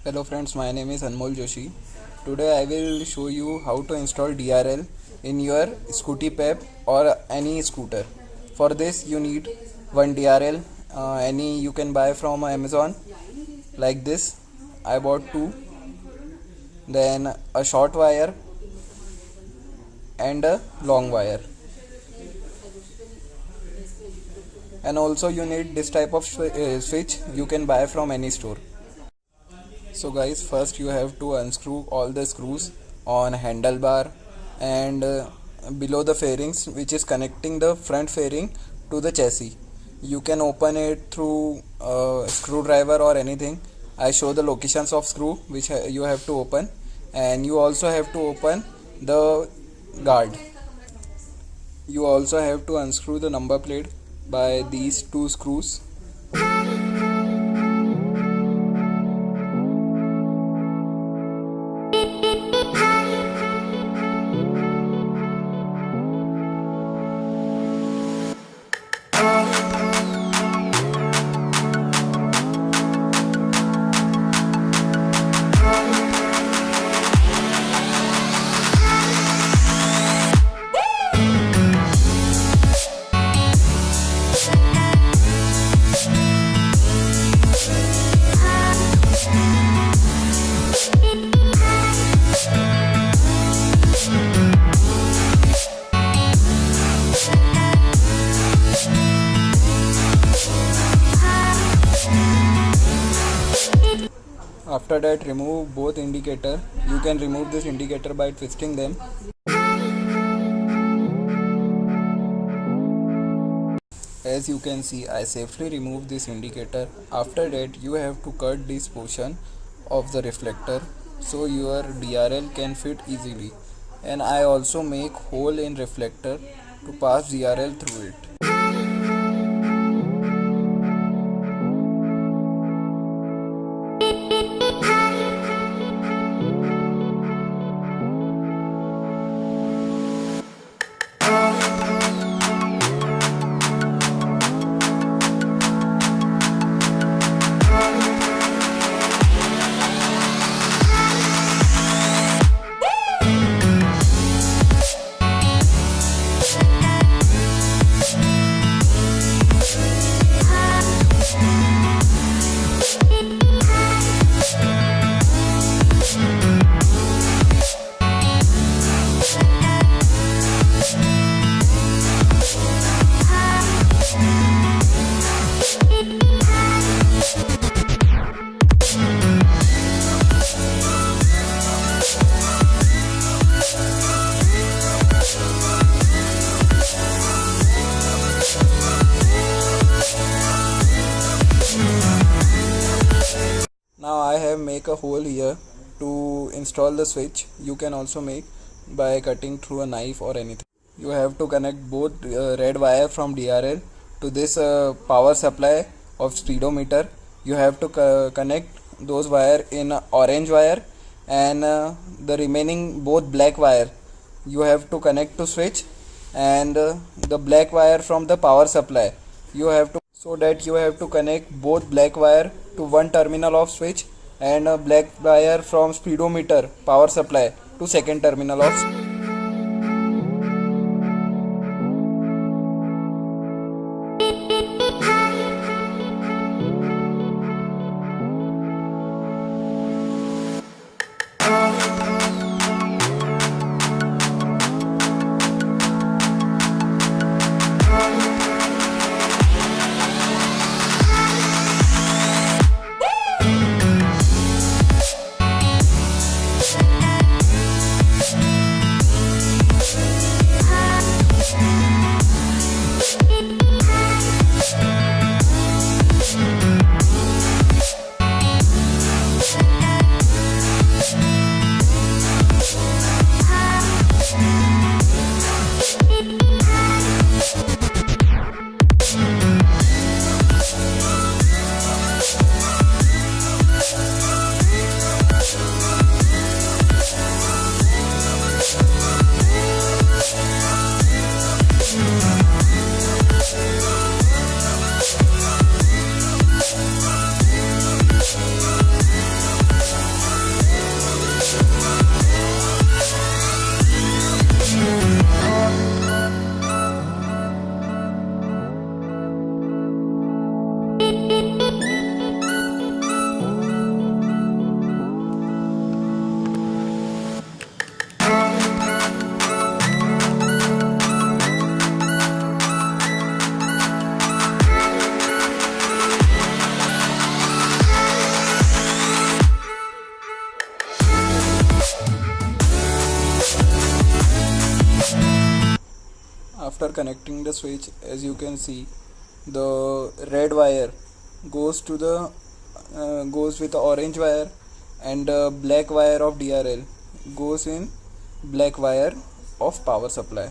Hello friends, my name is Anmol Joshi. Today I will show you how to install DRL in your scooty pep or any scooter. For this you need one DRL, any you can buy from Amazon like this. I bought two. Then a short wire and a long wire. And also you need this type of switch you can buy from any store. So guys, first you have to unscrew all the screws on handlebar and below the fairings, which is connecting the front fairing to the chassis. You can open it through a screwdriver or anything. I show the locations of screw which you have to open, and you also have to open the guard. You also have to unscrew the number plate by these two screws. After that, remove both indicator. You can remove this indicator by twisting them. As you can see, I safely removed this indicator. After that, you have to cut this portion of the reflector so your DRL can fit easily. And I also make hole in reflector to pass DRL through it. Now I have make a hole here to install the switch. You can also make by cutting through a knife or anything. You have to connect both red wire from DRL to this power supply of speedometer. You have to connect those wire in orange wire, and the remaining both black wire you have to connect to switch, and the black wire from the power supply you have to, so that you have to connect both black wire to one terminal of switch and a black wire from speedometer power supply to second terminal of connecting the switch, as you can see, the red wire goes to the goes with the orange wire, and the black wire of DRL goes in black wire of power supply.